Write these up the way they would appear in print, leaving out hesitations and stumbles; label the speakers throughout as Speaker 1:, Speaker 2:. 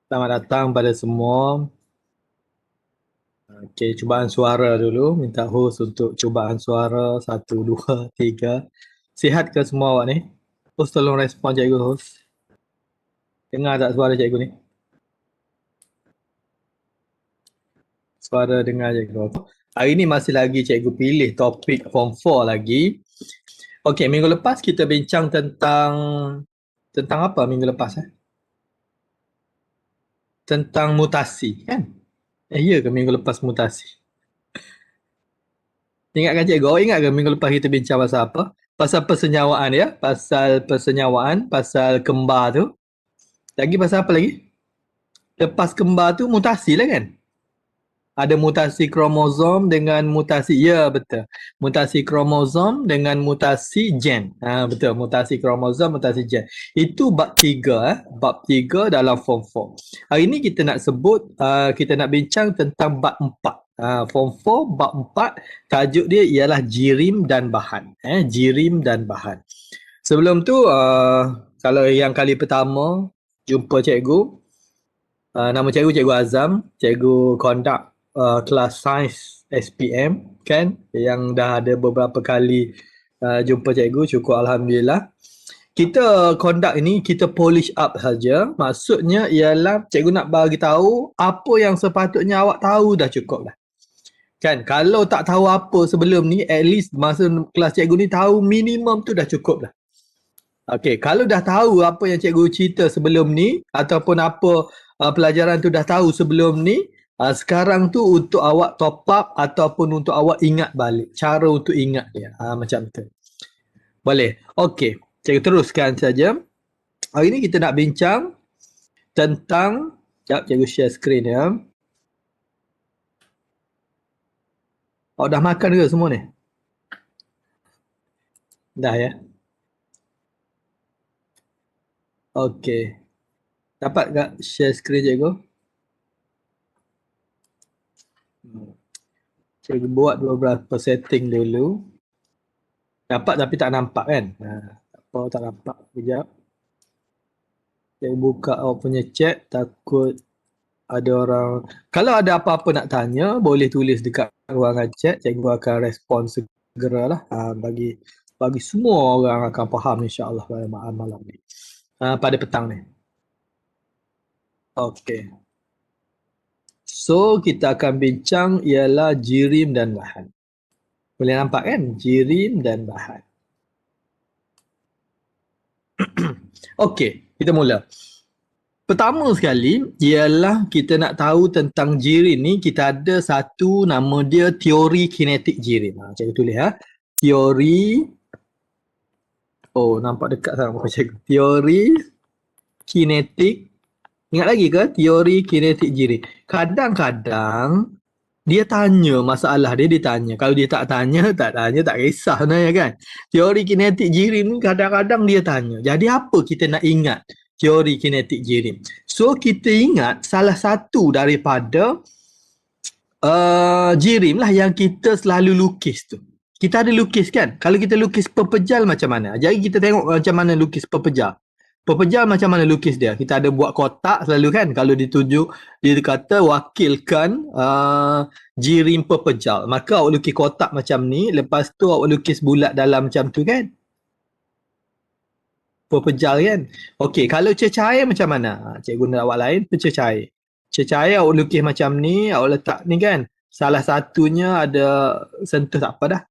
Speaker 1: Selamat datang pada semua. Okey, cubaan suara dulu. Minta host untuk cubaan suara. 1, 2, 3. Sihat ke semua awak ni? Host tolong respon cikgu host. Dengar tak suara cikgu ni? Suara dengar cikgu. Hari ni masih lagi cikgu pilih topik Form 4 lagi. Okey, minggu lepas kita bincang tentang apa minggu lepas? Tentang mutasi kan? Ya ke minggu lepas mutasi? Ingatkan cikgu, ingat ke minggu lepas kita bincang pasal apa? Pasal persenyawaan ya, pasal persenyawaan, pasal kembar tu. Lagi pasal apa lagi? Lepas kembar tu mutasi lah kan? Ada mutasi kromosom dengan mutasi, ya betul. Mutasi kromosom dengan mutasi gen. Betul, mutasi kromosom, mutasi gen. Itu bab 3, bab 3 dalam form 4. Hari ni kita nak sebut, kita nak bincang tentang bab 4. Form 4, bab 4, tajuk dia ialah jirim dan bahan. Jirim dan bahan. Sebelum tu, kalau yang kali pertama jumpa cikgu, nama cikgu Cikgu Azam, cikgu conduct kelas sains SPM kan, yang dah ada beberapa kali jumpa cikgu, syukur Alhamdulillah. Kita conduct ini kita polish up saja. Maksudnya ialah cikgu nak bagi tahu apa yang sepatutnya awak tahu dah cukup dah. Kan, kalau tak tahu apa sebelum ni, at least masa kelas cikgu ni tahu minimum tu dah cukup dah. Okey, kalau dah tahu apa yang cikgu cerita sebelum ni ataupun apa pelajaran tu dah tahu sebelum ni, sekarang tu untuk awak top up ataupun untuk awak ingat balik. Cara untuk ingat dia. Macam tu. Boleh. Okey, cikgu teruskan saja. Hari ni kita nak bincang tentang, sekejap cikgu share screen ya. Awak dah makan ke semua ni? Dah ya. Okey. Dapat tak share screen cikgu? Cikgu buat beberapa setting dulu. Dapat tapi tak nampak kan? Apa tak nampak? Sekejap. Cikgu buka awak punya chat, takut ada orang. Kalau ada apa-apa nak tanya, boleh tulis dekat ruangan chat. Cikgu akan respon segeralah. Bagi semua orang akan faham insya-Allah pada malam ni. Pada petang ni. Okey. So, kita akan bincang ialah jirim dan bahan. Boleh nampak kan? Jirim dan bahan. Okey, kita mula. Pertama sekali ialah kita nak tahu tentang jirim ni, kita ada satu nama dia teori kinetik jirim. Cikgu tulis teori, nampak dekat sangat muka cikgu. Teori kinetik, ingat lagi ke? Teori kinetik jirim. Kadang-kadang dia tanya masalah dia tanya. Kalau dia tak tanya, tak kisah sebenarnya kan. Teori kinetik jirim ni kadang-kadang dia tanya. Jadi apa kita nak ingat teori kinetik jirim? So kita ingat salah satu daripada jirim lah yang kita selalu lukis tu. Kita ada lukis kan? Kalau kita lukis pepejal macam mana? Jadi kita tengok macam mana lukis pepejal. Pepejal macam mana lukis dia? Kita ada buat kotak selalu kan? Kalau dituju, dia kata wakilkan jirim pepejal. Maka awak lukis kotak macam ni, lepas tu awak lukis bulat dalam macam tu kan? Pepejal kan? Okey, kalau cecair macam mana? Cikgu guna awak lain, cecair. Cecair awak lukis macam ni, awak letak ni kan? Salah satunya ada sentuh tak apa dah.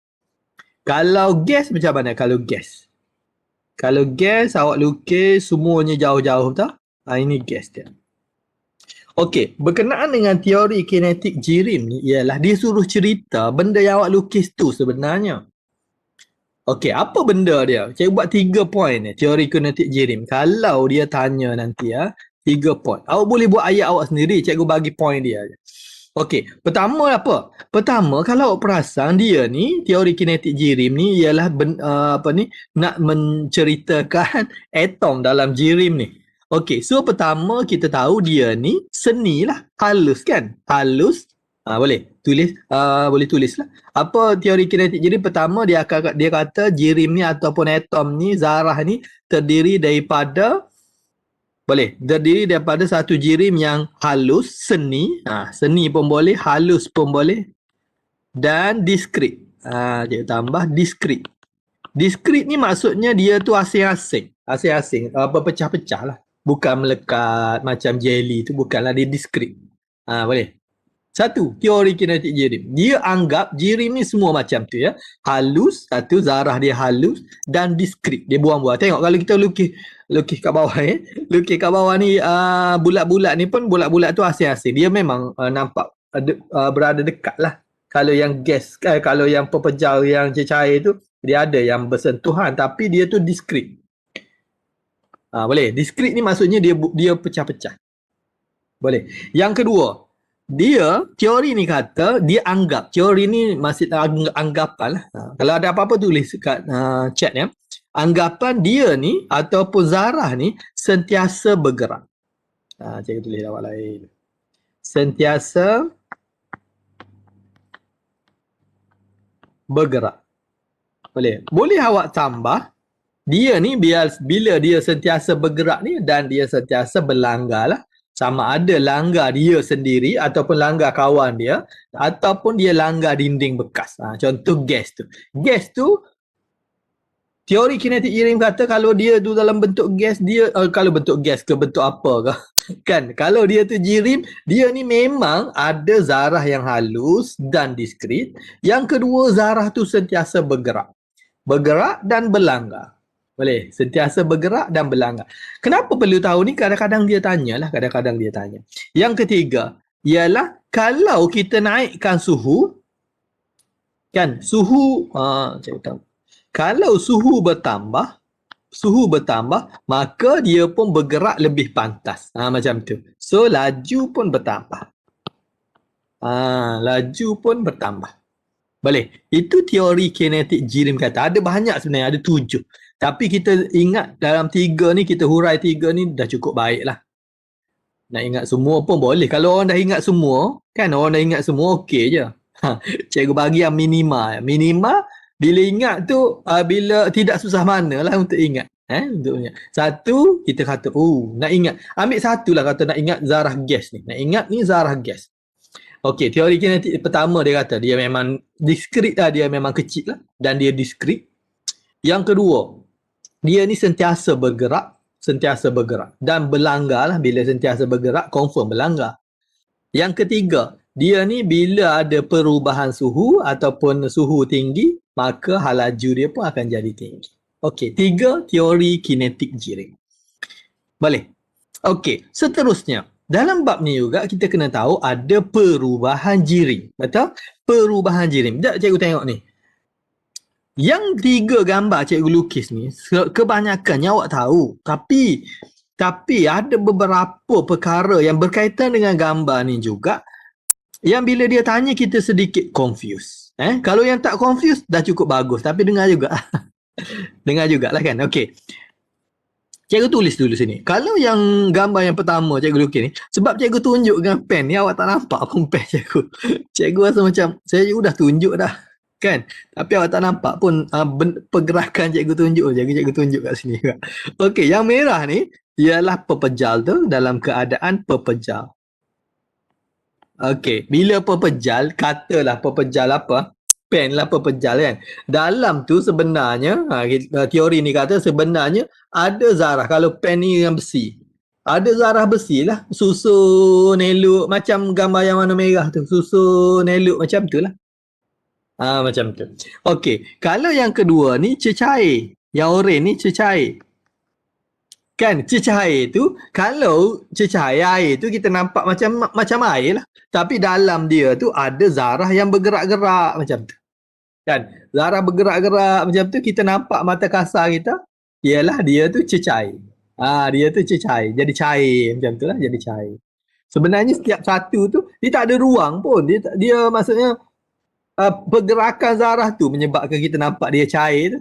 Speaker 1: Kalau gas macam mana? Kalau gas awak lukis semuanya jauh-jauh tak? Ini gas dia. Okey, berkenaan dengan teori kinetik jirim ni ialah dia suruh cerita benda yang awak lukis tu sebenarnya. Okey, apa benda dia? Cikgu buat 3 poin ni, teori kinetik jirim. Kalau dia tanya nanti 3 poin. Awak boleh buat ayat awak sendiri, cikgu bagi poin dia. Okey, pertama apa? Pertama, kalau awak perasan dia ni, teori kinetik jirim ni ialah nak menceritakan atom dalam jirim ni. Okey, so pertama kita tahu dia ni seni lah, halus kan? Halus. Boleh tulis lah. Apa teori kinetik jirim? Pertama dia kata jirim ni ataupun atom ni, zarah ni terdiri daripada Boleh. Terdiri daripada satu jirim yang halus, seni. Seni pun boleh, halus pun boleh. Dan diskrit. Cikgu tambah diskrit. Diskrit ni maksudnya dia tu asing-asing. Asing-asing. Berpecah-pecah lah. Bukan melekat macam jelly tu. Bukanlah, dia diskrit. Boleh. Satu, teori kinetik jirim. Dia anggap jirim ni semua macam tu ya. Halus, satu, zarah dia halus dan diskrit. Dia buang-buang. Tengok kalau kita lukis kat bawah lukis kat bawah ni bulat-bulat ni pun bulat-bulat tu asing-asing. Dia memang nampak berada dekat lah. Kalau yang gas, kalau yang pepejal yang cecair tu, dia ada yang bersentuhan tapi dia tu diskrit. Boleh. Diskrit ni maksudnya dia pecah-pecah. Boleh. Yang kedua, teori ni kata dia anggap, teori ni masih anggapan lah. Kalau ada apa-apa tulis kat chat ya. Anggapan dia ni ataupun zarah ni sentiasa bergerak. Cikgu tulis lawak lain. Sentiasa bergerak. Boleh awak tambah dia ni bila dia sentiasa bergerak ni dan dia sentiasa berlanggar lah. Sama ada langgar dia sendiri ataupun langgar kawan dia ataupun dia langgar dinding bekas. Contoh gas tu. Gas tu teori kinetik jirim kata kalau dia tu dalam bentuk gas, dia kalau bentuk gas ke bentuk apa ke kan, kalau dia tu jirim, dia ni memang ada zarah yang halus dan diskrit. Yang kedua, zarah tu sentiasa bergerak dan berlanggar. Boleh, sentiasa bergerak dan berlanggar. Kenapa perlu tahu ni? Kadang-kadang dia tanya. Yang ketiga ialah kalau kita naikkan suhu, kan, cikgu tahu. Kalau suhu bertambah, maka dia pun bergerak lebih pantas. Macam tu. So, laju pun bertambah. Boleh. Itu teori kinetik jirim kata. Ada banyak sebenarnya, ada 7. Tapi kita ingat dalam 3 ni, kita hurai 3 ni dah cukup baik lah. Nak ingat semua pun boleh. Kalau orang dah ingat semua, kan, okey je. Cikgu bagi yang minima. Minima, bila ingat tu, bila tidak susah mana lah untuk ingat. Untuk ingat. Satu, kita kata, nak ingat. Ambil satu lah kata nak ingat zarah gas ni. Nak ingat ni zarah gas. Okey, teori kinetik pertama dia kata, dia memang diskrit lah, dia memang kecil lah. Dan dia diskrit. Yang kedua, dia ni sentiasa bergerak dan berlanggar lah. Bila sentiasa bergerak, confirm berlanggar. Yang ketiga, dia ni bila ada perubahan suhu ataupun suhu tinggi, maka hal laju dia pun akan jadi tinggi. Okey, 3 teori kinetik jirim. Boleh? Okey, seterusnya, dalam bab ni juga kita kena tahu ada perubahan jirim. Betul? Perubahan jirim. Sekejap cikgu tengok ni. Yang 3 gambar cikgu lukis ni, kebanyakannya awak tahu. Tapi ada beberapa perkara yang berkaitan dengan gambar ni juga, yang bila dia tanya kita sedikit confused. Kalau yang tak confused, dah cukup bagus. Tapi dengar juga. Dengar jugalah kan. Okey. Cikgu tulis dulu sini. Kalau yang gambar yang pertama cikgu lukis ni, sebab cikgu tunjuk dengan pen ni, awak tak nampak pun pen cikgu. Cikgu rasa macam, saya dah tunjuk dah. Kan? Tapi awak tak nampak pun pergerakan cikgu tunjuk. Cikgu tunjuk kat sini juga. Okey, yang merah ni ialah pepejal tu dalam keadaan pepejal. Okey, bila pepejal, katalah pepejal apa? Pen lah pepejal kan. Dalam tu sebenarnya, teori ni kata sebenarnya ada zarah. Kalau pen ni yang besi, ada zarah besi lah. Susun elok, macam gambar yang warna merah tu. Susun elok macam tu lah. Macam tu. Okey, kalau yang kedua ni cecair. Yang oren ni cecair. Kan, cecair tu, kalau cecair air tu kita nampak macam air lah. Tapi dalam dia tu ada zarah yang bergerak-gerak macam tu. Kan, zarah bergerak-gerak macam tu, kita nampak mata kasar kita, ialah dia tu cecair. Dia tu cecair. Jadi cair macam tu lah, jadi cair. Sebenarnya setiap satu tu, dia tak ada ruang pun. Dia maksudnya, pergerakan zarah tu menyebabkan kita nampak dia cair tu.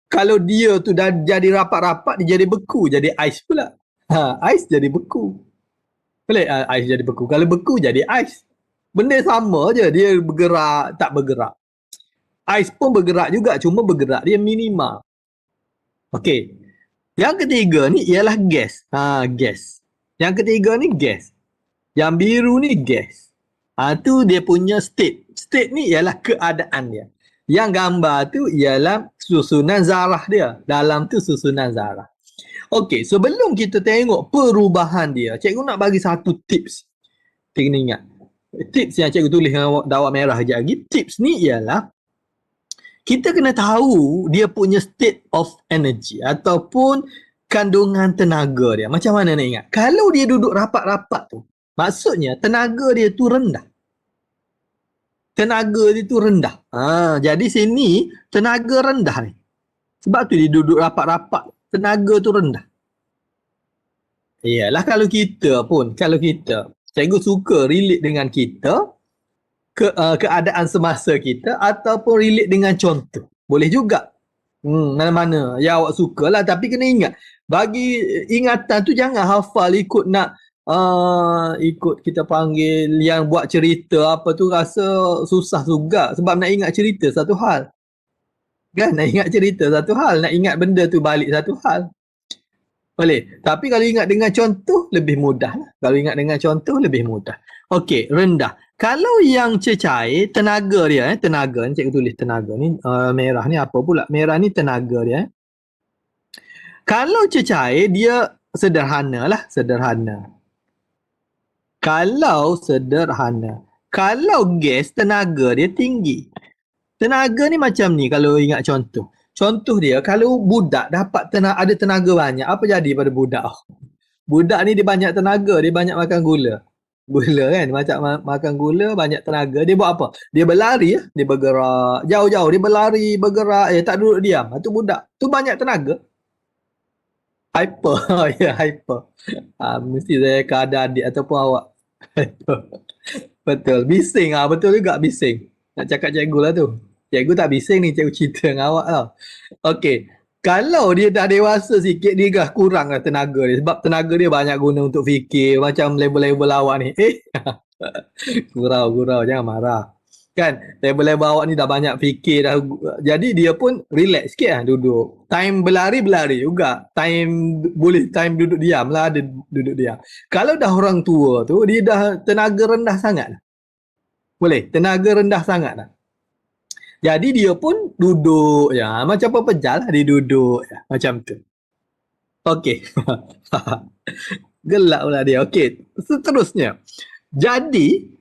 Speaker 1: Kalau dia tu dah jadi rapat-rapat, dia jadi beku, jadi ais pula. Ais jadi beku. Boleh ais jadi beku. Kalau beku jadi ais. Benda sama je, dia bergerak, tak bergerak. Ais pun bergerak juga, cuma bergerak dia minima. Okey. Yang ketiga ni ialah gas. Gas. Yang ketiga ni gas. Yang biru ni gas. Tu dia punya state. State ni ialah keadaan dia. Yang gambar tu ialah susunan zarah dia. Dalam tu susunan zarah. Okey, sebelum kita tengok perubahan dia, cikgu nak bagi satu tips. Kena ingat. Tips yang cikgu tulis dengan dawat merah sekejap lagi. Tips ni ialah kita kena tahu dia punya state of energy ataupun kandungan tenaga dia. Macam mana nak ingat? Kalau dia duduk rapat-rapat tu, maksudnya tenaga dia tu rendah. Tenaga dia tu rendah. Jadi sini tenaga rendah ni. Sebab tu dia duduk rapat-rapat. Tenaga tu rendah. Iyalah kalau kita, cikgu suka relate dengan kita, keadaan semasa kita ataupun relate dengan contoh. Boleh juga. Mana-mana. Ya awak sukalah, tapi kena ingat. Bagi ingatan tu jangan hafal ikut nak ikut kita panggil yang buat cerita apa tu, rasa susah juga. Sebab nak ingat cerita satu hal. Kan? Nak ingat cerita satu hal. Nak ingat benda tu balik satu hal. Boleh. Tapi kalau ingat dengan contoh, lebih mudah lah. Kalau ingat dengan contoh, lebih mudah. Okey, rendah. Kalau yang cecair, tenaga dia, tenaga ni, cikgu tulis tenaga ni, merah ni apa pula? Merah ni tenaga dia. Kalau cecair, dia sederhana lah, sederhana. Kalau sederhana. Kalau gas, tenaga dia tinggi. Tenaga ni macam ni kalau ingat contoh. Contoh dia, kalau budak dapat ada tenaga banyak, apa jadi pada budak? Budak ni dia banyak tenaga, dia banyak makan gula. Gula kan, macam makan gula, banyak tenaga. Dia buat apa? Dia berlari, dia bergerak jauh-jauh, dia berlari, bergerak, tak duduk diam. Itu budak. Tu banyak tenaga. Hyper. Ya, hyper. Mesti saya ke ada adik ataupun awak. Betul. Bising. Betul juga bising. Nak cakap cikgu lah tu. Cikgu tak bising ni, cikgu cerita dengan awak tau. Okey. Kalau dia dah dewasa sikit, dia dah kurang lah tenaga dia. Sebab tenaga dia banyak guna untuk fikir. Macam level-level awak ni. Gurau. Jangan marah. Kan? Level-level awak ni dah banyak fikir dah. Jadi dia pun relax sikit lah duduk. Time berlari juga. Boleh time duduk diam lah. Ada duduk diam. Kalau dah orang tua tu, dia dah tenaga rendah sangat lah. Boleh? Tenaga rendah sangat lah. Jadi dia pun duduk ya, macam pepejal lah, dia duduk ya, macam tu. Okey. Gelak pula dia. Okey, seterusnya. Jadi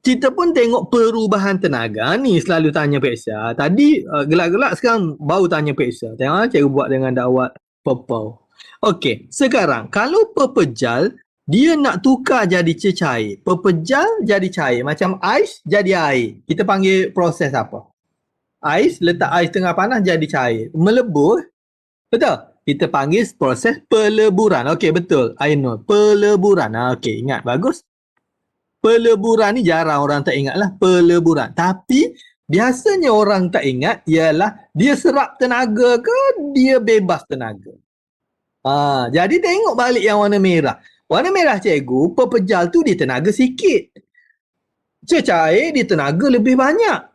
Speaker 1: kita pun tengok perubahan tenaga ni, selalu tanya Peksa. Tadi gelak-gelak, sekarang baru tanya Peksa. Tengok cikgu buat dengan dakwat purple. Okey, sekarang kalau pepejal dia nak tukar jadi cecair. Pepejal jadi cair, macam ais jadi air. Kita panggil proses apa? Ais, letak ais tengah panas jadi cair. Melebur. Betul? Kita panggil proses peleburan. Okey, betul. I know. Peleburan. Okey, ingat. Bagus. Peleburan ni jarang orang tak ingat lah. Peleburan. Tapi, biasanya orang tak ingat ialah dia serap tenaga ke dia bebas tenaga. Jadi tengok balik yang warna merah. Warna merah cikgu, pepejal tu dia tenaga sikit. Cecair dia tenaga lebih banyak.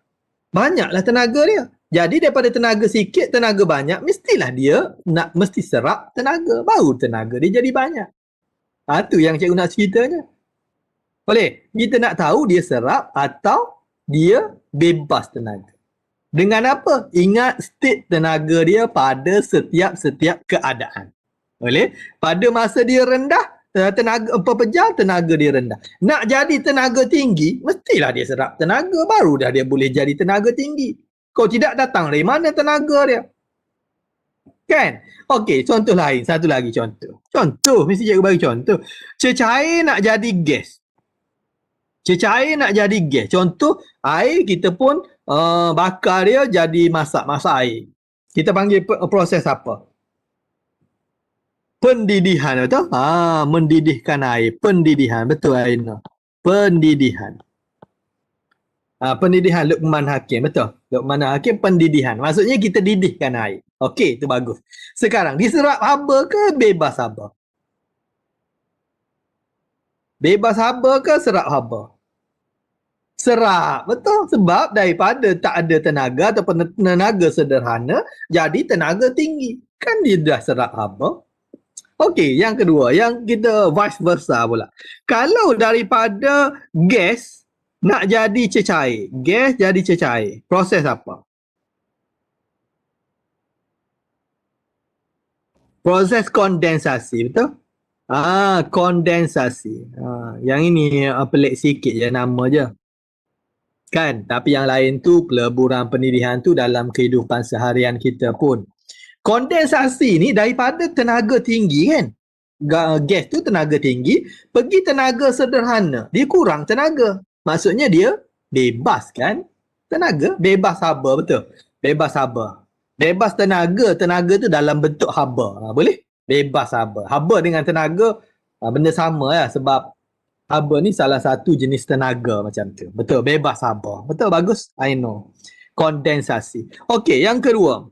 Speaker 1: Banyaklah tenaga dia. Jadi daripada tenaga sikit, tenaga banyak, mestilah dia mesti serap tenaga. Baru tenaga dia jadi banyak. Tu yang cikgu nak ceritanya. Boleh? Kita nak tahu dia serap atau dia bebas tenaga. Dengan apa? Ingat state tenaga dia pada setiap keadaan. Boleh? Pada masa dia rendah, tenaga pepejal, tenaga dia rendah. Nak jadi tenaga tinggi, mestilah dia serap tenaga, baru dah dia boleh jadi tenaga tinggi. Kau tidak datang dari mana tenaga dia? Kan? Okey, contoh lain. Satu lagi contoh. Contoh, mesti cikgu bagi contoh. Cecair nak jadi gas. Cecair nak jadi gas. Contoh, air kita pun bakar dia jadi masak air. Kita panggil proses apa? Pendidihan, betul? Mendidihkan air. Pendidihan, betul Aina. Pendidihan. Pendidihan Luqman Hakim, betul? Luqman Hakim pendidihan. Maksudnya kita didihkan air. Okey, itu bagus. Sekarang, diserap haba ke bebas haba? Bebas haba ke serap haba? Serap, betul? Sebab daripada tak ada tenaga ataupun tenaga sederhana, jadi tenaga tinggi. Kan dia dah serap haba. Okey, yang kedua, yang kita vice versa pula. Kalau daripada gas nak jadi cecair, gas jadi cecair, proses apa? Proses kondensasi, betul? Kondensasi. Yang ini pelik sikit je nama je. Kan? Tapi yang lain tu peleburan pendidikan tu dalam kehidupan seharian kita pun. Kondensasi ni daripada tenaga tinggi kan? Gas tu tenaga tinggi, pergi tenaga sederhana. Dia kurang tenaga. Maksudnya dia bebas kan? Tenaga, bebas haba, betul? Bebas haba. Bebas tenaga, tenaga tu dalam bentuk haba. Boleh? Bebas haba. Haba dengan tenaga benda sama lah sebab haba ni salah satu jenis tenaga macam tu. Betul, bebas haba. Betul, bagus. I know. Kondensasi. Okey, yang kedua.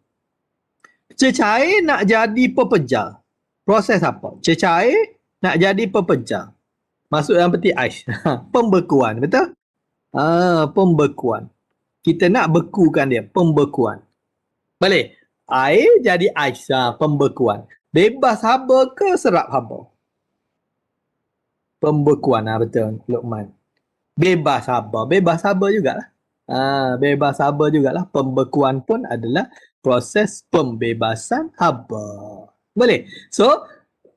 Speaker 1: Cecair nak jadi pepejal. Proses apa? Cecair nak jadi pepejal. Masuk dalam peti ais. Pembekuan, betul? Pembekuan. Kita nak bekukan dia, pembekuan. Boleh? Air jadi ais, pembekuan. Bebas haba ke serap haba? Pembekuan, betul Luqman. Bebas haba jugalah. Bebas haba jugalah. Pembekuan pun adalah proses pembebasan haba. Boleh? So,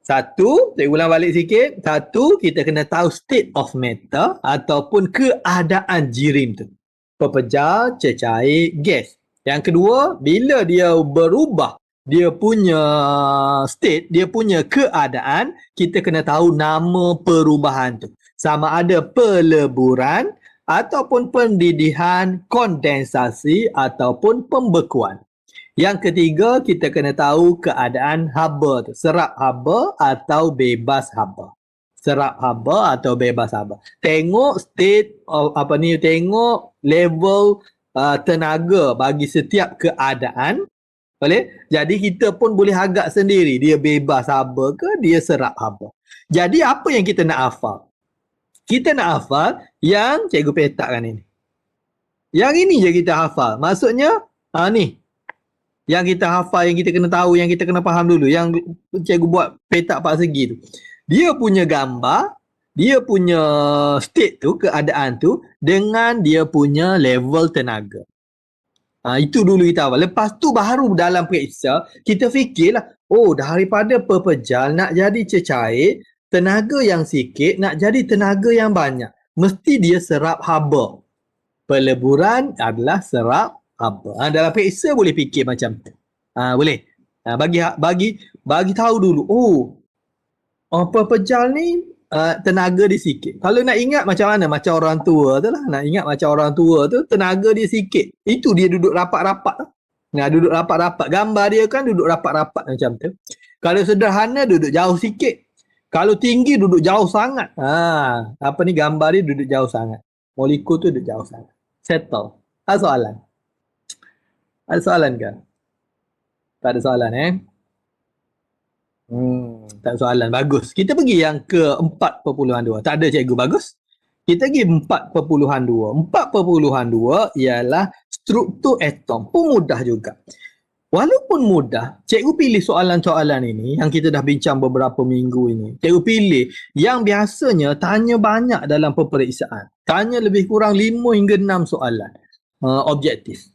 Speaker 1: satu, saya ulang balik sikit. Satu, kita kena tahu state of matter ataupun keadaan jirim tu. Pepejal, cecair, gas. Yang kedua, bila dia berubah dia punya state, dia punya keadaan, kita kena tahu nama perubahan tu. Sama ada peleburan ataupun pendidikan, kondensasi ataupun pembekuan. Yang ketiga, kita kena tahu keadaan haba tu. Serap haba atau bebas haba. Serap haba atau bebas haba. Tengok state of, tengok level tenaga bagi setiap keadaan. Boleh? Jadi kita pun boleh agak sendiri. Dia bebas haba ke, dia serap haba. Jadi apa yang kita nak hafal? Kita nak hafal yang cikgu petakkan ini. Yang ini je kita hafal. Maksudnya, ni. Yang kita hafal, yang kita kena tahu, yang kita kena faham dulu. Yang cikgu buat petak 4 segi tu. Dia punya gambar, dia punya state tu, keadaan tu, dengan dia punya level tenaga. Itu dulu kita hafal. Lepas tu baru dalam periksa, kita fikirlah, daripada pepejal nak jadi cecair, tenaga yang sikit nak jadi tenaga yang banyak. Mesti dia serap haba. Peleburan adalah serap haba. Dalam periksa boleh fikir macam tu. Boleh. Bagi tahu dulu. Pepejal ni tenaga dia sikit. Kalau nak ingat macam mana? Macam orang tua tu lah. Nak ingat macam orang tua tu, tenaga dia sikit. Itu dia duduk rapat-rapat tu. Duduk rapat-rapat. Gambar dia kan duduk rapat-rapat macam tu. Kalau sederhana duduk jauh sikit. Kalau tinggi duduk jauh sangat. Gambar dia duduk jauh sangat. Molekul tu duduk jauh sangat. Settle. Ada soalan? Ada soalan ke? Tak ada soalan tak ada soalan. Bagus. Kita pergi yang ke 4.2. Tak ada cikgu. Bagus. Kita pergi 4.2. 4.2 ialah struktur atom. Pun mudah juga. Walaupun mudah, cikgu pilih soalan-soalan ini yang kita dah bincang beberapa minggu ini. Cikgu pilih yang biasanya tanya banyak dalam peperiksaan. Tanya lebih kurang 5 hingga 6 soalan. Objektif.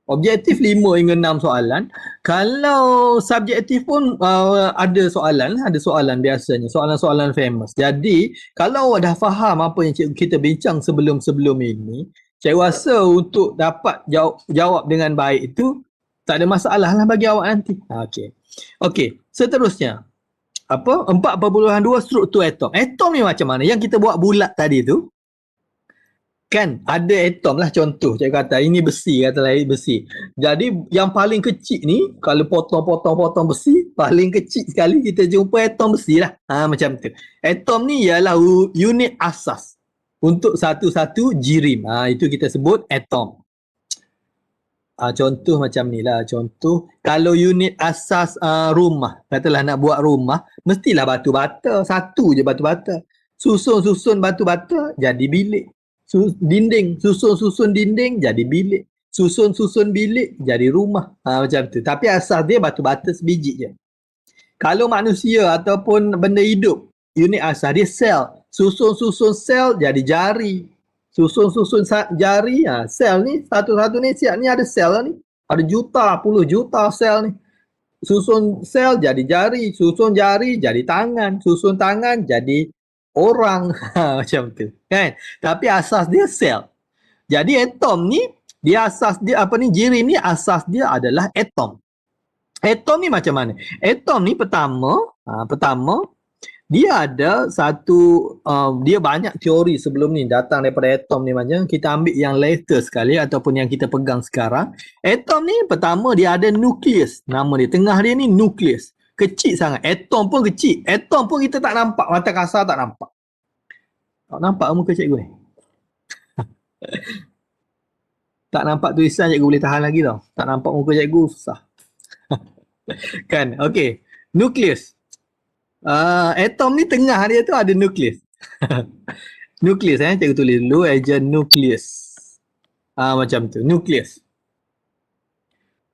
Speaker 1: Objektif 5 hingga 6 soalan. Kalau subjektif pun ada soalan biasanya. Soalan-soalan famous. Jadi, kalau dah faham apa yang kita bincang sebelum-sebelum ini, saya rasa untuk dapat jawab dengan baik itu, tak ada masalah lah bagi awak nanti. Okey. Seterusnya. 4.2 struktur atom. Atom ni macam mana? Yang kita buat bulat tadi tu, kan ada atom lah contoh. Saya kata ini besi, katalah besi. Jadi yang paling kecil ni, kalau potong besi, paling kecil sekali kita jumpa atom besi lah. Macam tu. Atom ni ialah unit asas untuk satu-satu jirim. Itu kita sebut atom. Contoh macam ni lah. Contoh, kalau unit asas rumah, katalah nak buat rumah, mestilah batu bata. Satu je batu bata. Susun batu bata, jadi bilik. Dinding, susun dinding, jadi bilik. Susun-susun bilik jadi rumah. Macam tu. Tapi asas dia batu bata sebiji je. Kalau manusia ataupun benda hidup, unit asas dia sel. Susun-susun sel jadi jari. Susun-susun jari, sel ni satu-satu ni siap ni ada sel lah ni. Ada juta, puluh juta sel ni. Susun sel jadi jari, susun jari jadi tangan, susun tangan jadi orang. Macam tu. Kan? Tapi asas dia sel. Jadi atom ni, dia asas dia apa ni, jirim ni asas dia adalah atom. Atom ni macam mana? Atom ni pertama dia ada satu, dia banyak teori sebelum ni datang daripada atom ni. Macam kita ambil yang latest sekali ataupun yang kita pegang sekarang. Atom ni pertama dia ada nukleus. Nama dia, tengah dia ni nukleus. Kecil sangat. Atom pun kecil. Atom pun kita tak nampak. Mata kasar tak nampak. Tak nampak muka cikgu ni? Tak nampak tulisan cikgu boleh tahan lagi tau. Tak nampak muka cikgu susah. Kan? Okey. Nukleus. Atom ni tengah dia tu ada nukleus. Nukleus cikgu tulis dulu ejen nukleus. Macam tu, nukleus.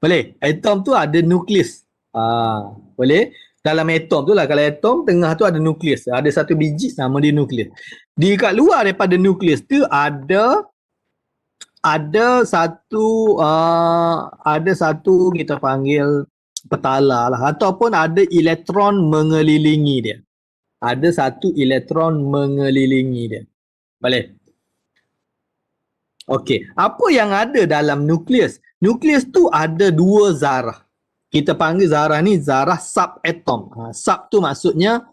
Speaker 1: Boleh? Atom tu ada nukleus. Boleh? Dalam atom tu lah, kalau atom tengah tu ada nukleus. Ada satu biji nama dia nukleus. Di kat luar daripada nukleus tu ada satu kita panggil petala lah, ataupun ada elektron mengelilingi dia. Ada satu elektron mengelilingi dia. Boleh? Okey, apa yang ada dalam nukleus? Nukleus tu ada dua zarah. Kita panggil zarah ni zarah subatom. Sub tu maksudnya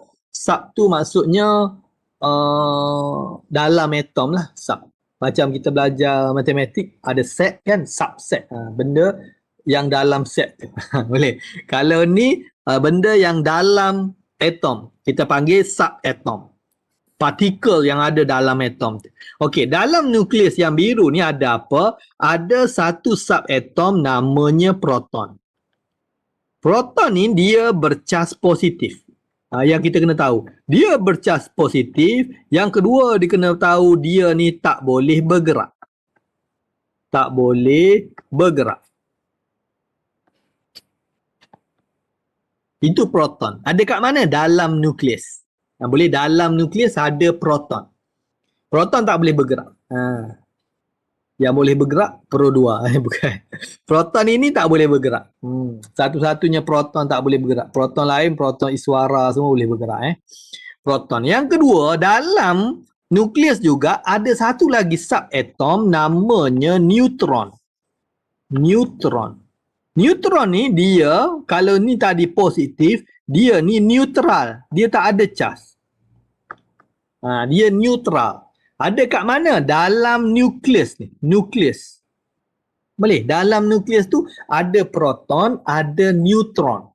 Speaker 1: dalam atom lah, sub. Macam kita belajar matematik ada set kan, subset. Benda yang dalam set tu. Boleh. Kalau ni benda yang dalam atom, kita panggil subatom. Partikel yang ada dalam atom tu. Okey, dalam nukleus yang biru ni ada apa? Ada satu subatom namanya proton. Proton ni dia bercas positif. Yang kita kena tahu, dia bercas positif. Yang kedua, dia kena tahu dia ni tak boleh bergerak. Tak boleh bergerak. Itu proton. Ada kat mana? Dalam nukleus. Boleh dalam nukleus ada proton. Proton tak boleh bergerak. Yang boleh bergerak, Pro2. Bukan. Proton ini tak boleh bergerak. Satu-satunya proton tak boleh bergerak. Proton lain, proton iswara semua boleh bergerak. Proton. Yang kedua, dalam nukleus juga ada satu lagi subatom namanya neutron. Neutron. Neutron ni dia, kalau ni tadi positif, dia ni neutral. Dia tak ada cas. Dia neutral. Ada kat mana? Dalam nukleus ni. Nukleus. Boleh? Dalam nukleus tu ada proton, ada neutron.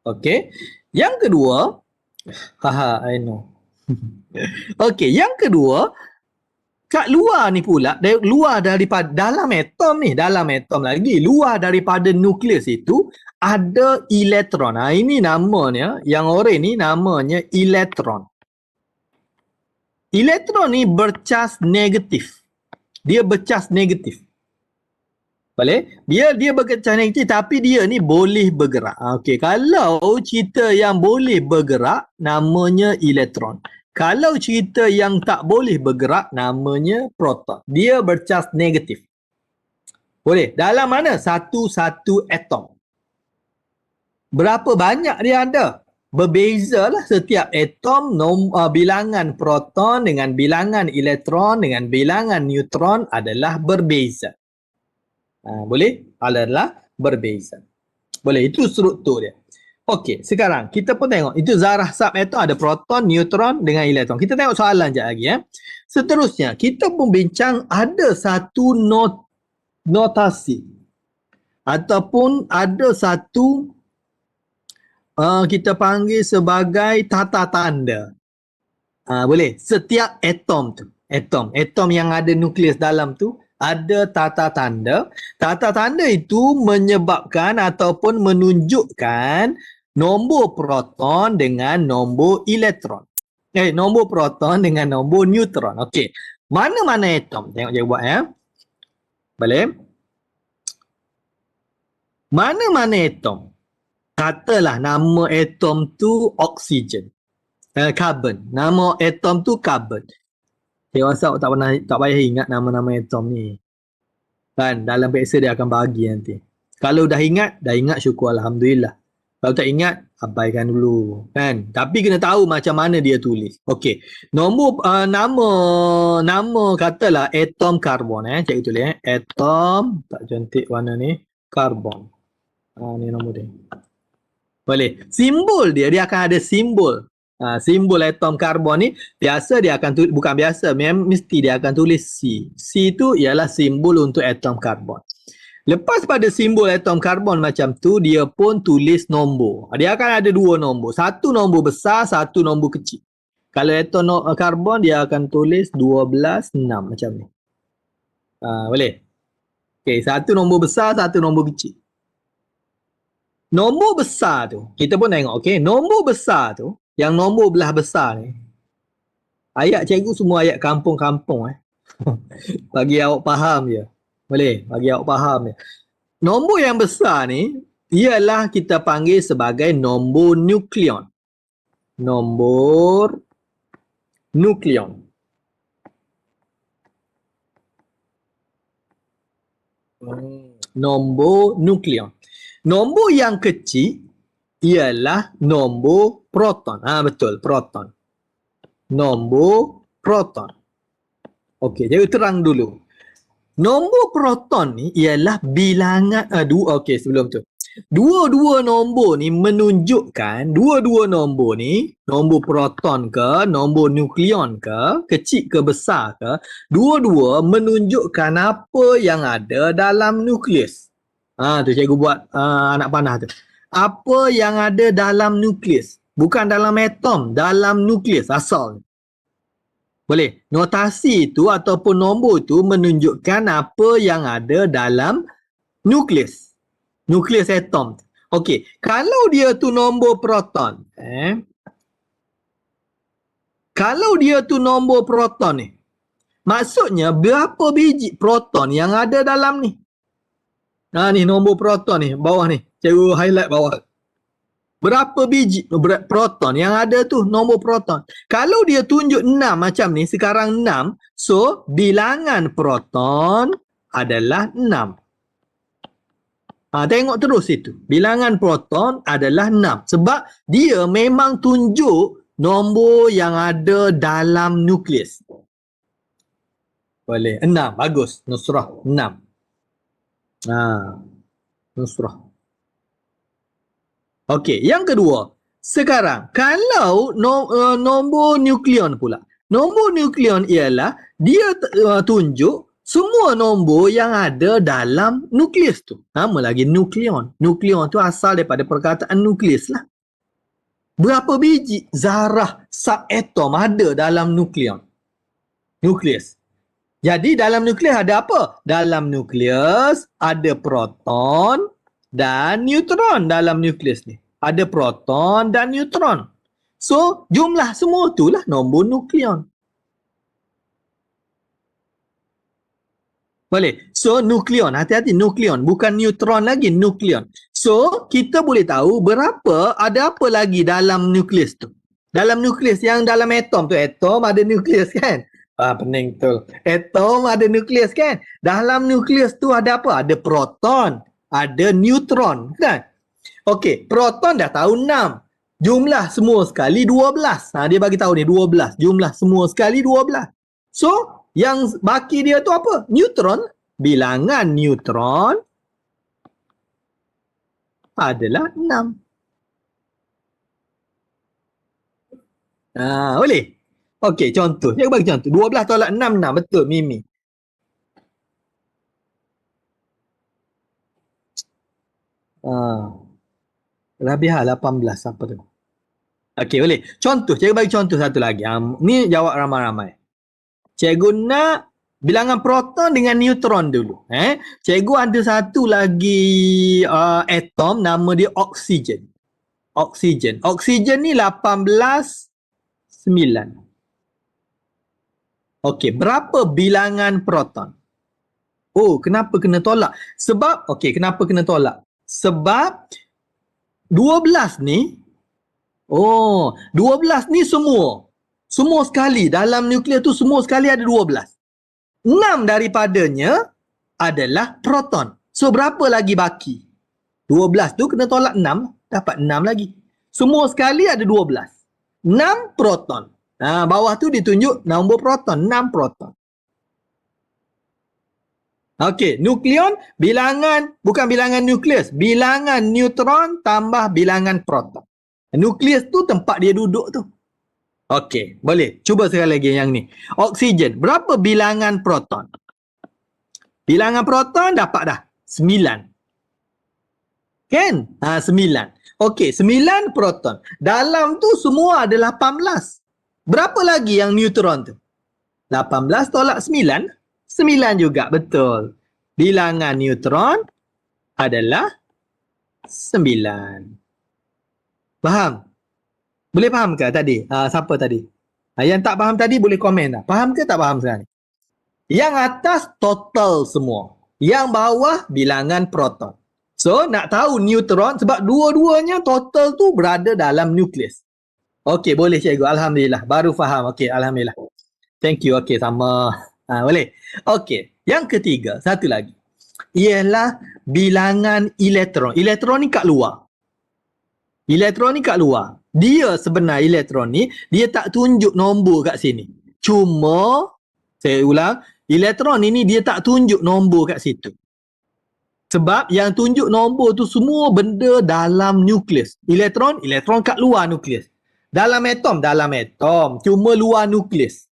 Speaker 1: Okey. Yang kedua, I know. Okey, yang kedua, kat luar ni pula, luar daripada dalam atom ni, dalam atom lagi, luar daripada nukleus itu ada elektron. Ini namanya, yang oranye ni namanya elektron. Elektron ni bercas negatif. Dia bercas negatif. Boleh? Dia bercas negatif tapi dia ni boleh bergerak. Okey, kalau cerita yang boleh bergerak namanya elektron. Kalau cerita yang tak boleh bergerak namanya proton. Dia bercas negatif. Boleh? Dalam mana? Satu-satu atom. Berapa banyak dia ada? Berbezalah setiap atom, bilangan proton dengan bilangan elektron dengan bilangan neutron adalah berbeza. Boleh? Adalah berbeza. Boleh? Itu struktur dia. Okey, sekarang kita pun tengok. Itu zarah subatom ada proton, neutron dengan elektron. Kita tengok soalan sekejap lagi. Seterusnya, kita pun bincang ada satu notasi. Ataupun ada satu kita panggil sebagai tata tanda. Boleh? Setiap atom tu. Atom yang ada nukleus dalam tu ada tata tanda. Tata tanda itu menyebabkan ataupun menunjukkan nombor proton dengan nombor elektron. Nombor proton dengan nombor neutron. Okey. Mana-mana atom. Tengok cikgu buat ya. Boleh? Mana-mana atom. Katalah nama atom tu oksigen. Carbon. Nama atom tu carbon. Dewasa tak payah ingat nama-nama atom ni. Kan dalam peksa dia akan bagi nanti. Kalau dah ingat syukur alhamdulillah. Kalau tak ingat, abaikan dulu, kan? Tapi kena tahu macam mana dia tulis. Okey. Nombor nama katalah atom karbon cikgu tulis atom, tak cantik warna ni, karbon. Ni nombor dia. Boleh. Simbol dia akan ada simbol. Simbol atom karbon ni biasa dia akan tulis, bukan biasa, mesti dia akan tulis C. C tu ialah simbol untuk atom karbon. Lepas pada simbol atom karbon macam tu, dia pun tulis nombor. Dia akan ada dua nombor. Satu nombor besar, satu nombor kecil. Kalau atom karbon, dia akan tulis 12, 6 macam ni. Boleh? Okey, satu nombor besar, satu nombor kecil. Nombor besar tu, kita pun tengok, okey. Nombor besar tu, yang nombor belah besar ni, ayat cikgu semua ayat kampung-kampung. Bagi awak faham je. Boleh? Bagi awak faham je. Nombor yang besar ni, ialah kita panggil sebagai nombor nukleon. Nombor nukleon. Nombor nukleon. Nombor yang kecil ialah nombor proton. Betul, proton. Nombor proton. Okey, jadi terang dulu. Nombor proton ni ialah bilangan okey, sebelum tu. Dua-dua nombor ni menunjukkan, dua-dua nombor ni, nombor proton ke, nombor nukleon ke, kecil ke besar ke, dua-dua menunjukkan apa yang ada dalam nukleus. Tu cikgu buat anak panah tu. Apa yang ada dalam nukleus. Bukan dalam atom, dalam nukleus asal. Boleh. Notasi itu ataupun nombor itu menunjukkan apa yang ada dalam nukleus. Nukleus atom. Okey. Kalau dia tu nombor proton. Kalau dia tu nombor proton ni. Maksudnya berapa biji proton yang ada dalam ni. Ni nombor proton ni. Bawah ni. Cikgu highlight bawah. Berapa biji proton yang ada tu, nombor proton. Kalau dia tunjuk 6 macam ni, sekarang 6. So, bilangan proton adalah 6. Tengok terus itu. Bilangan proton adalah 6. Sebab dia memang tunjuk nombor yang ada dalam nukleus. Boleh. 6. Bagus. Nusrah. 6. Nusrah. Okey, yang kedua. Sekarang, kalau nombor nukleon pula. Nombor nukleon ialah dia tunjuk semua nombor yang ada dalam nukleus tu. Nama lagi nukleon. Nukleon tu asal daripada perkataan nukleus lah. Berapa biji zarah subatom ada dalam nukleon? Nukleus. Jadi dalam nukleus ada apa? Dalam nukleus ada proton dan neutron dalam nukleus ni. Ada proton dan neutron. So, jumlah semua itulah nombor nukleon. Boleh? So, nukleon. Hati-hati, nukleon. Bukan neutron lagi, nukleon. So, kita boleh tahu berapa, ada apa lagi dalam nukleus tu. Dalam nukleus, yang dalam atom tu. Atom ada nukleus kan? Pening tu. Atom ada nukleus kan? Dalam nukleus tu ada apa? Ada proton. Ada neutron kan? Okey, proton dah tahu 6. Jumlah semua sekali 12. Dia bagi tahu ni 12. Jumlah semua sekali 12. So, yang baki dia tu apa? Neutron. Bilangan neutron adalah 6. Boleh? Okey, contoh. Saya bagi contoh. 12 tolak 6, 6. Betul, Mimi. Lebih 18 apa tu? Okey, boleh. Contoh, cikgu bagi contoh satu lagi. Ni jawab ramai-ramai. Cikgu nak bilangan proton dengan neutron dulu. Cikgu ada satu lagi atom, nama dia oksigen. Oksigen. Oksigen ni 18, 9. Okey, berapa bilangan proton? Oh, kenapa kena tolak? Sebab, okey, kenapa kena tolak? Sebab 12 ni, 12 ni semua. Semua sekali. Dalam nukleus tu semua sekali ada 12. 6 daripadanya adalah proton. So, berapa lagi baki? 12 tu kena tolak 6, dapat 6 lagi. Semua sekali ada 12. 6 proton. Bawah tu ditunjuk nombor proton, 6 proton. Okey, nukleon bilangan, bukan bilangan nukleus, bilangan neutron tambah bilangan proton. Nukleus tu tempat dia duduk tu. Okey, boleh. Cuba sekali lagi yang ni. Oksigen, berapa bilangan proton? Bilangan proton dapat dah 9. Kan? 9. Okey, 9 proton. Dalam tu semua ada 18. Berapa lagi yang neutron tu? 18 tolak 9? 9 juga, betul. Bilangan neutron adalah 9. Faham? Boleh faham ke tadi? Siapa tadi? Yang tak faham tadi boleh komen tak? Faham ke tak faham sekarang? Yang atas total semua. Yang bawah bilangan proton. So, nak tahu neutron sebab dua-duanya total tu berada dalam nukleus. Okey, boleh cikgu. Alhamdulillah. Baru faham. Okey, Alhamdulillah. Thank you. Okey, sama. Boleh. Okey. Yang ketiga, satu lagi. Ialah bilangan elektron. Elektron ni kat luar. Elektron ni kat luar. Dia sebenar elektron ni, dia tak tunjuk nombor kat sini. Cuma, saya ulang, elektron ini dia tak tunjuk nombor kat situ. Sebab yang tunjuk nombor tu semua benda dalam nukleus. Elektron kat luar nukleus. Dalam atom. Cuma luar nukleus.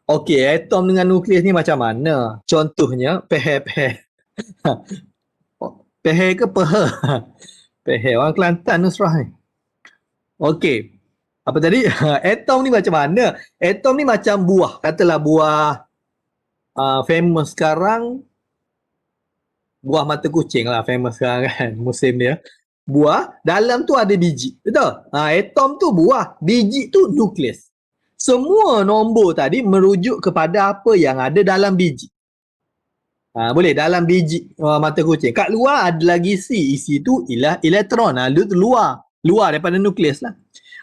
Speaker 1: Okey, atom dengan nukleus ni macam mana? Contohnya, peher-peher. Peher ke peher? Peher. Orang Kelantan Nusrah ni. Okey. Apa tadi? Atom ni macam mana? Atom ni macam buah. Katalah buah famous sekarang. Buah mata kucing lah famous sekarang kan. Musim dia. Buah, dalam tu ada biji. Betul? Atom tu buah. Biji tu nukleus. Semua nombor tadi merujuk kepada apa yang ada dalam biji. Boleh dalam biji mata kucing. Kat luar ada lagi isi. Isi tu ialah elektron. Itu luar. Luar daripada nukleus lah.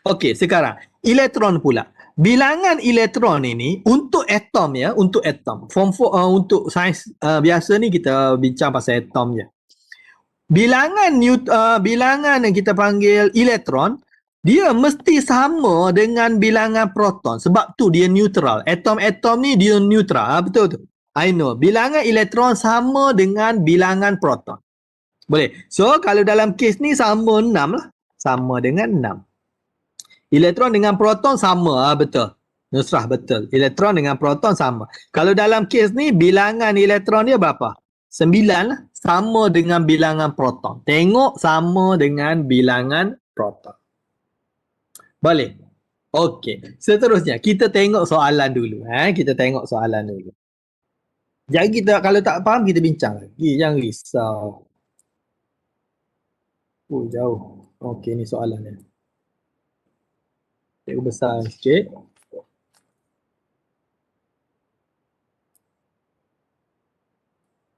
Speaker 1: Okey, sekarang elektron pula. Bilangan elektron ini untuk atom ya, untuk atom. Form 4 untuk sains biasa ni kita bincang pasal atom je. Bilangan yang kita panggil elektron, dia mesti sama dengan bilangan proton. Sebab tu dia neutral. Atom-atom ni dia neutral. Betul tu? I know. Bilangan elektron sama dengan bilangan proton. Boleh. So, kalau dalam kes ni sama 6 lah. Sama dengan 6. Elektron dengan proton sama. Betul. Nusrah, betul. Elektron dengan proton sama. Kalau dalam kes ni, bilangan elektron dia berapa? 9 lah. Sama dengan bilangan proton. Tengok sama dengan bilangan proton. Boleh? Okey. Seterusnya, kita tengok soalan dulu. Kita tengok soalan dulu. Jadi kita, kalau tak faham, kita bincang lagi. Jangan risau. Jauh. Okey, ni soalan dia. Cikgu besar sikit.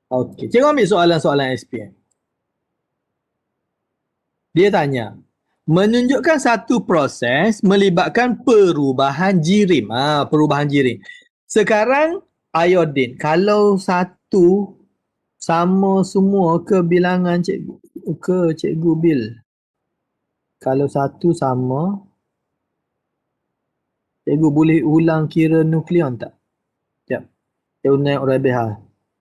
Speaker 1: Okey, cikgu ambil soalan-soalan SPM. Dia tanya, menunjukkan satu proses melibatkan perubahan jirim. Perubahan jirim. Sekarang iodin, kalau satu sama semua ke bilangan cikgu, ke cikgu Bil? Kalau satu sama, cikgu boleh ulang kira nukleon tak? Sekejap. Cikgu naik Rabiha.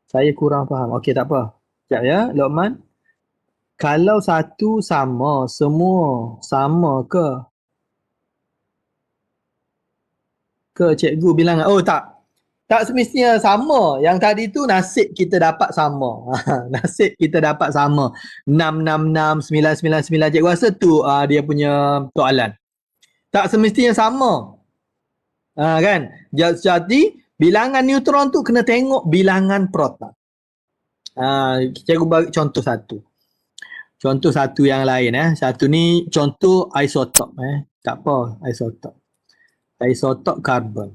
Speaker 1: Saya kurang faham. Okey, tak apa. Sekejap ya, Lokman. Kalau satu sama, semua sama ke? Ke cikgu bilangan? Oh, tak. Tak semestinya sama. Yang tadi tu nasib kita dapat sama. Nasib kita dapat sama. 666, 999. Cikgu rasa tu dia punya soalan. Tak semestinya sama. Kan? Jadi, bilangan neutron tu kena tengok bilangan proton. Cikgu bagi contoh satu. Contoh satu yang lain. Satu ni contoh isotop. Tak apa, isotop. Isotop karbon.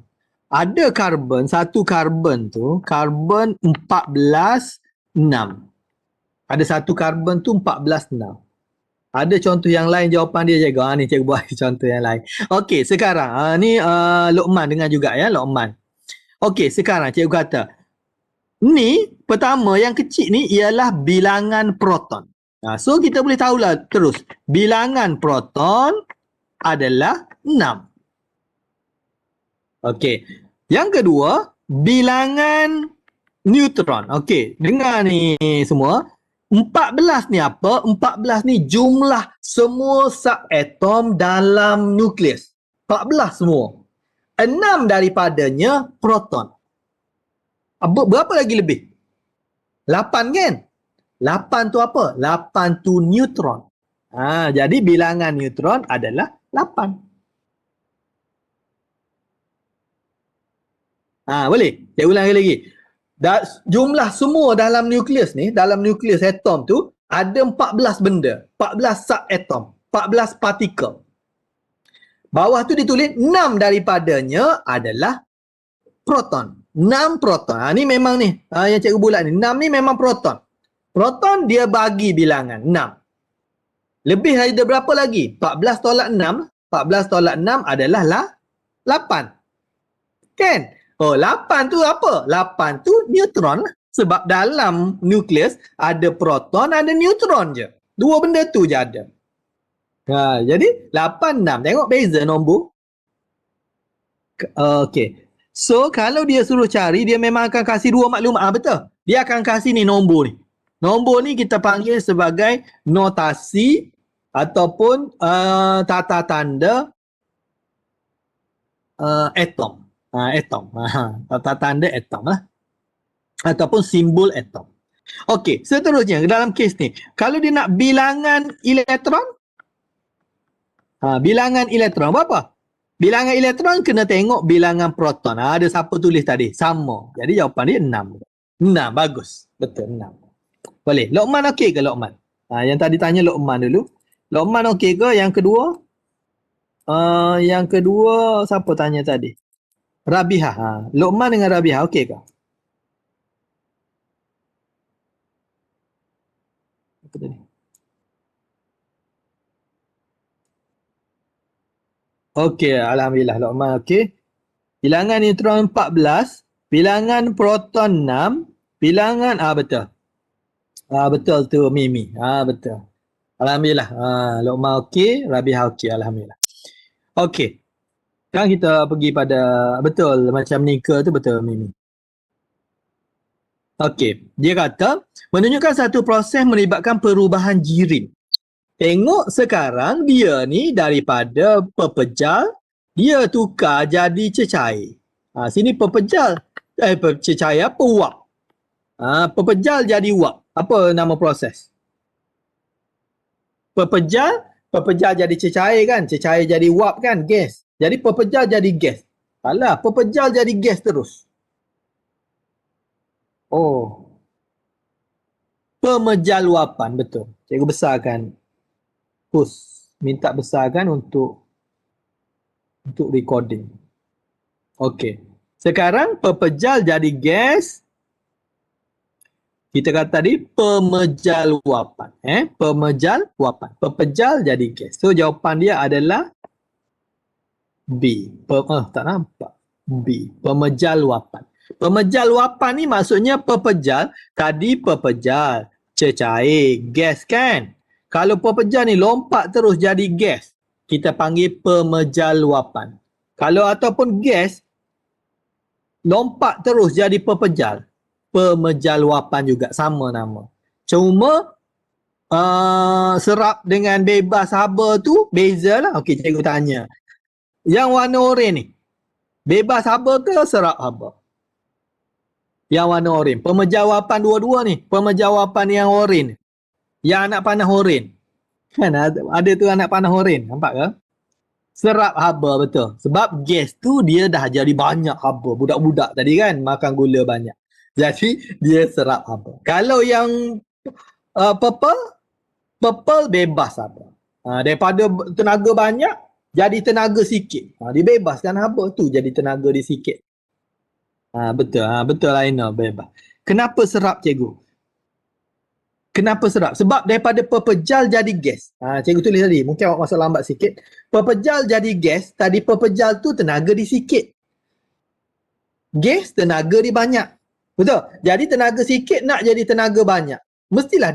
Speaker 1: Ada karbon, satu karbon tu, karbon 14,6. Ada satu karbon tu 14,6. Ada contoh yang lain jawapan dia jaga. Ni cikgu buat contoh yang lain. Okey, sekarang ni Luqman dengar juga ya, Luqman. Okey, sekarang cikgu kata, ni pertama yang kecil ni ialah bilangan proton. So kita boleh tahulah terus, bilangan proton adalah 6. Okey. Yang kedua, bilangan neutron. Okey, dengar ni semua. 14 ni apa? 14 ni jumlah semua subatom dalam nukleus. 14 semua. 6 daripadanya proton. Berapa lagi lebih? 8 kan? 8 tu apa? 8 tu neutron. Jadi bilangan neutron adalah 8. Boleh? Saya ulang lagi. Jumlah semua dalam nukleus ni, dalam nukleus atom tu, ada 14 benda. 14 subatom. 14 partikel. Bawah tu ditulis 6 daripadanya adalah proton. 6 proton. Ni memang ni. Yang cikgu bulat ni. 6 ni memang proton. Proton dia bagi bilangan 6. Lebih dari berapa lagi? 14 tolak 6. 14 tolak 6 adalah 8. Kan? 8 tu apa? 8 tu neutron lah. Sebab dalam nukleus ada proton, ada neutron je. Dua benda tu je ada. Jadi 8, 6. Tengok beza nombor. Okey. So kalau dia suruh cari, dia memang akan kasih dua maklumat. Betul. Dia akan kasih ni nombor ni. Nombor ni kita panggil sebagai notasi ataupun tata tanda atom. Atom. Tata tanda atom lah. Ataupun simbol atom. Okey, seterusnya dalam kes ni, kalau dia nak bilangan elektron, bilangan elektron berapa? Bilangan elektron kena tengok bilangan proton. Ada siapa tulis tadi? Sama. Jadi jawapan dia 6. 6, bagus. Betul, 6. Boleh. Luqman okey ke Luqman? Yang tadi tanya Luqman dulu. Luqman okey ke? Yang kedua? Yang kedua, siapa tanya tadi? Rabihah. Luqman dengan Rabihah okey ke? Apa tadi? Okey, alhamdulillah Luqman okey. Bilangan neutron 14, bilangan proton 6, bilangan betul. Betul tu Mimi. Betul. Alhamdulillah. Luqman okey, Rabihah okey, alhamdulillah. Okey. Sekarang kita pergi pada betul macam nikah tu betul Mimi. Okey, dia kata menunjukkan satu proses melibatkan perubahan jirim. Tengok sekarang dia ni daripada pepejal, dia tukar jadi cecair. Sini pepejal, cecair apa? Wap. Pepejal jadi wap. Apa nama proses? Pepejal jadi cecair kan? Cecair jadi wap kan? Gas. Jadi pepejal jadi gas. Alah, pepejal jadi gas terus. Pemejal wapan, betul. Cikgu besarkan. Minta besarkan untuk recording. Okey. Sekarang pepejal jadi gas. Kita kata tadi pemejal wapan. Pemejal wapan. Pepejal jadi gas. So jawapan dia adalah B. Tak nampak. B. Pemejal wapan. Pemejal wapan ni maksudnya pepejal. Tadi pepejal. Cecair. Gas kan? Kalau pepejal ni lompat terus jadi gas, kita panggil pemejal wapan. Kalau ataupun gas, lompat terus jadi pepejal, pemejal wapan juga, sama nama. Cuma serap dengan bebas haba tu bezalah. Okey, cikgu tanya. Yang warna oranye ni, bebas haba ke serap haba? Yang warna oranye. Pemejal wapan dua-dua ni, pemejal wapan yang oranye. Yang anak panah oren. Kan ada tu anak panah oren. Nampak ke? Serap haba, betul. Sebab gas tu dia dah jadi banyak haba. Budak-budak tadi kan makan gula banyak. Jadi dia serap haba. Kalau yang purple bebas haba. Daripada tenaga banyak jadi tenaga sikit. Dibebaskan haba tu jadi tenaga dia sikit. Betul. Betul Aina. Bebas. Kenapa serap cikgu? Kenapa serap? Sebab daripada pepejal jadi gas. Cikgu tulis tadi. Mungkin awak masuk lambat sikit. Pepejal jadi gas. Tadi pepejal tu tenaga dia sikit. Gas tenaga dia banyak. Betul? Jadi tenaga sikit nak jadi tenaga banyak. Mestilah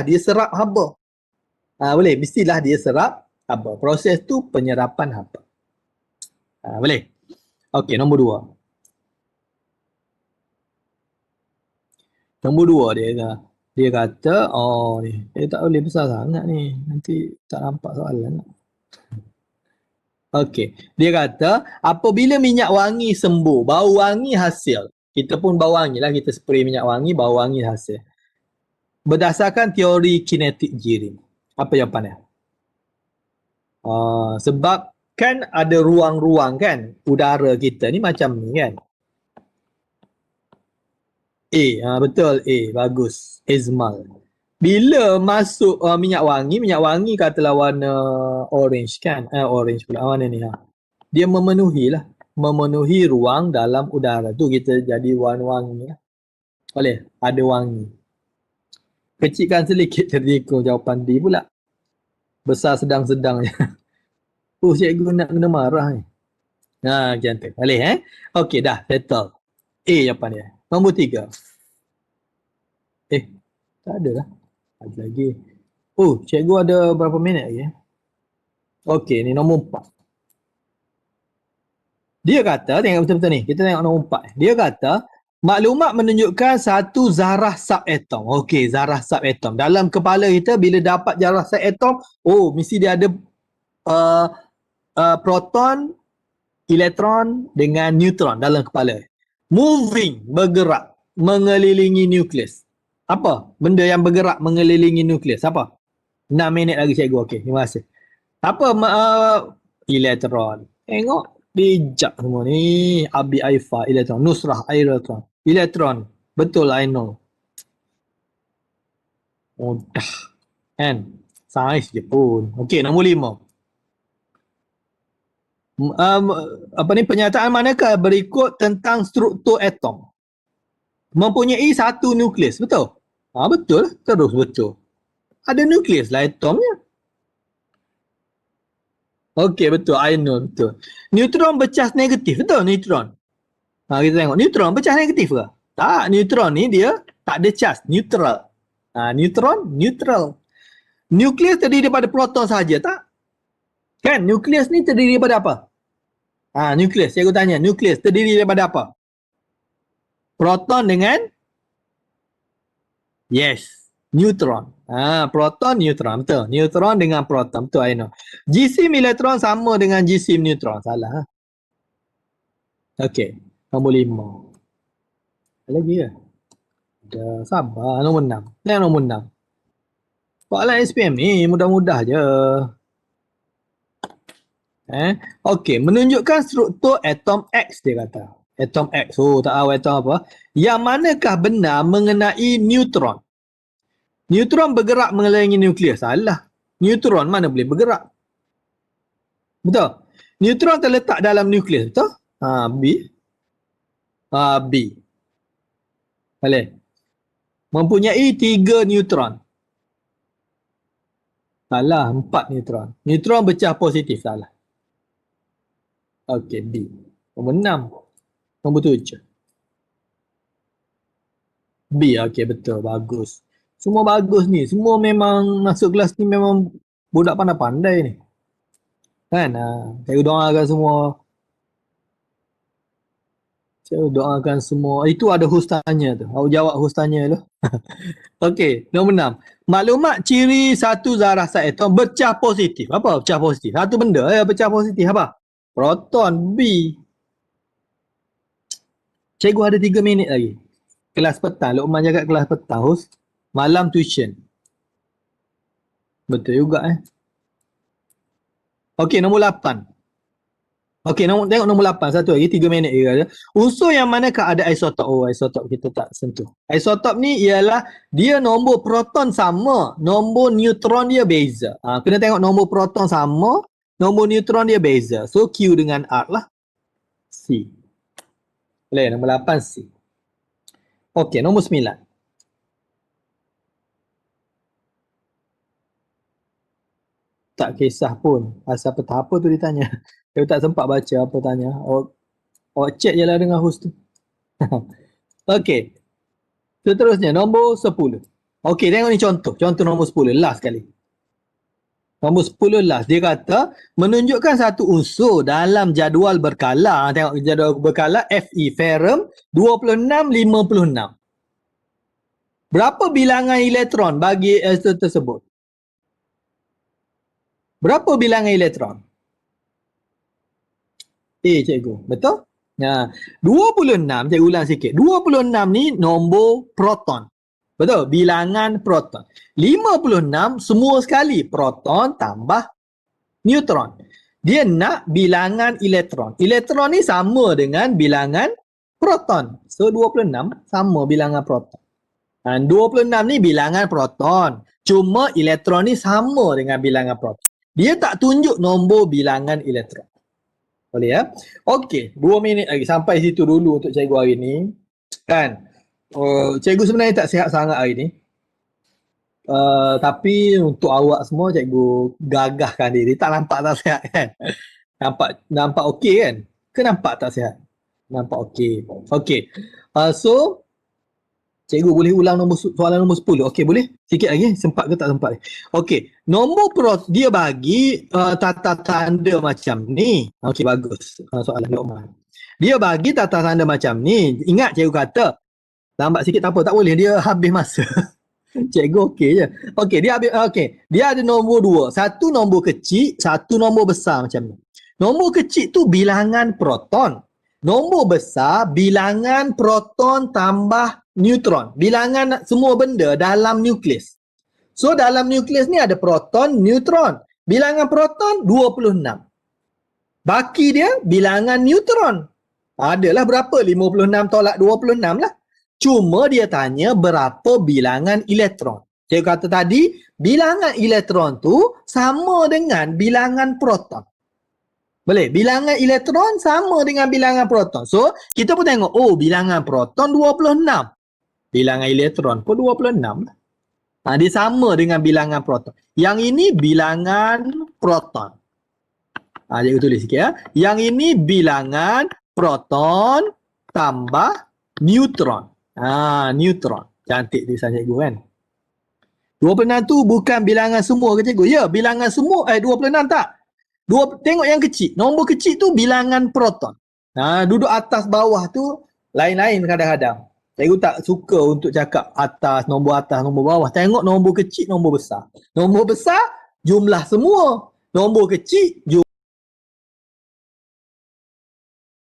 Speaker 1: dia serap haba. Boleh? Mestilah dia serap haba. Proses tu penyerapan haba. Boleh? Okey, nombor 2. Nombor 2 dia kata, ni, dia tak boleh besar sangat ni. Nanti tak nampak soalan. Okey, dia kata, apabila minyak wangi sembuh, bau wangi hasil. Kita pun bau wangi lah, kita spray minyak wangi, bau wangi hasil. Berdasarkan teori kinetik jirim. Apa jawapannya? Sebab kan ada ruang-ruang kan, udara kita ni macam ni kan. Betul A, bagus. Izmal. Bila masuk minyak wangi katalah warna orange kan. Orange pula, warna ni. Dia memenuhi ruang dalam udara tu, kita jadi warna-wangi lah. Boleh? Ada wangi. Kecilkan sedikit terdikum, jawapan D pula. Besar sedang-sedang je. Cikgu nak kena marah ni. Macam tu. Boleh Okey, dah settle. A jawapan dia. Nombor 3. Tak ada lah. Ada lagi. Cikgu ada berapa minit lagi? Okey, ni nombor 4. Dia kata, tengok betul-betul ni. Kita tengok nombor 4. Dia kata, maklumat menunjukkan satu zarah subatom. Okey, zarah subatom. Dalam kepala kita, bila dapat zarah subatom, mesti dia ada proton, elektron dengan neutron dalam kepala. Moving, bergerak, mengelilingi nukleus. Apa? Benda yang bergerak mengelilingi nukleus. Apa? 6 minit lagi cikgu. Okey, terima kasih. Apa? Elektron. Tengok. Bijak semua ni. Abi Aifa, elektron. Nusrah, elektron. Elektron. Betul, I know. Mudah. Kan? Sains je pun. Okey, nombor 5. Pernyataan manakah berikut tentang struktur atom? Mempunyai satu nukleus. Betul? Betul. Terus betul. Ada nukleus lah atomnya. Okey, betul. I know, betul. Neutron bercas negatif. Betul, neutron. Kita tengok. Neutron bercas negatif ke? Tak, neutron ni dia tak ada cas. Neutral. Neutron, neutral. Nukleus terdiri daripada proton saja, tak? Kan, nukleus ni terdiri daripada apa? Nukleus. Saya tanya, nukleus terdiri daripada apa? Proton dengan? Yes. Neutron. Proton, neutron. Betul. Neutron dengan proton. Betul, I know. Jisim elektron sama dengan jisim neutron. Salah. Okey. Nombor 5. Ada lagi ke? Dah sabar. Nombor 6. Yang nombor 6. Soalan SPM ni mudah-mudah je. Okey. Menunjukkan struktur atom X, dia kata. Atom X. Tak tahu atom apa. Yang manakah benar mengenai neutron? Neutron bergerak mengelilingi nukleus. Salah. Neutron mana boleh bergerak? Betul? Neutron terletak dalam nukleus. Betul? B. B. Boleh? Mempunyai 3 neutron. Salah. 4 neutron. Neutron bercah positif. Salah. Okey, B. Nombor 6. Nombor 7. B. Okey, betul. Bagus. Semua bagus ni. Semua memang masuk kelas ni memang budak pandai-pandai ni. Kan? Saya doakan semua. Itu ada host tanya tu. Awak jawab host tanya tu. Okey, nombor 6. Maklumat ciri satu zarah subatom bercah positif. Apa bercah positif? Satu benda bercah positif apa? Proton. B. Cikgu ada 3 minit lagi. Kelas petang. Luqman jaga kelas petang. Host. Malam tuition. Betul juga Okey, nombor 8. Okey, tengok nombor 8. Satu lagi, 3 minit je. Unsur yang manakah ada isotop? Isotop kita tak sentuh. Isotop ni ialah dia nombor proton sama, nombor neutron dia beza. Kena tengok nombor proton sama, nombor neutron dia beza. So, Q dengan R lah. C. Boleh, nombor 8 C. Okey, nombor 9. Tak kisah pun asal apa tu ditanya. Saya tak sempat baca apa tanya. Awak chat je lah dengan host tu. Okey, seterusnya nombor 10. Okey, tengok ni contoh. Contoh nombor 10, last sekali. Nombor 10 last. Dia kata, menunjukkan satu unsur dalam jadual berkala. Tengok jadual berkala FE, Ferrum 2656. Berapa bilangan elektron bagi tersebut? Berapa bilangan elektron? Cikgu. Betul? Nah, 26, cikgu ulang sikit. 26 ni nombor proton. Betul? Bilangan proton. 56 semua sekali proton tambah neutron. Dia nak bilangan elektron. Elektron ni sama dengan bilangan proton. So 26 sama bilangan proton. Dan 26 ni bilangan proton. Cuma elektron ni sama dengan bilangan proton. Dia tak tunjuk nombor bilangan elektron. Boleh ya? Okey, 2 minit lagi. Sampai situ dulu untuk cikgu hari ni. Kan? Cikgu sebenarnya tak sihat sangat hari ni. Tapi untuk awak semua cikgu gagahkan diri. Tak nampak tak sihat kan? Nampak okey kan? Ke nampak tak sihat? Nampak okey. Okey. So cikgu boleh ulang soalan nombor 10. Okey, boleh? Sikit lagi. Sempat ke tak sempat? Okey. Nombor dia bagi tata tanda macam ni. Okey, bagus. Soalan Luqman. Dia bagi tata tanda macam ni. Ingat cikgu kata, lambat sikit tak apa. Tak boleh. Dia habis masa. Cikgu okey je. Okey, dia ada nombor 2. Satu nombor kecil, satu nombor besar macam ni. Nombor kecil tu bilangan proton. Nombor besar bilangan proton tambah neutron. Bilangan semua benda dalam nukleus. So dalam nukleus ni ada proton, neutron. Bilangan proton 26. Baki dia bilangan neutron. Adalah berapa? 56 tolak 26 lah. Cuma dia tanya berapa bilangan elektron. Saya kata tadi, bilangan elektron tu sama dengan bilangan proton. Boleh? Bilangan elektron sama dengan bilangan proton. So, kita pun tengok, oh bilangan proton 26. Bilangan elektron pun 26. Dia sama dengan bilangan proton. Yang ini bilangan proton. Cikgu tulis sikit ya. Yang ini bilangan proton tambah neutron. Neutron. Cantik tulisan cikgu kan. 26 tu bukan bilangan semua ke cikgu? Ya, bilangan semua. 26 tak. Tengok yang kecil. Nombor kecil tu bilangan proton. Duduk atas bawah tu lain-lain kadang-kadang. Cikgu tak suka untuk cakap atas, nombor bawah. Tengok nombor kecil, nombor besar. Nombor besar, jumlah semua. Nombor kecil, jumlah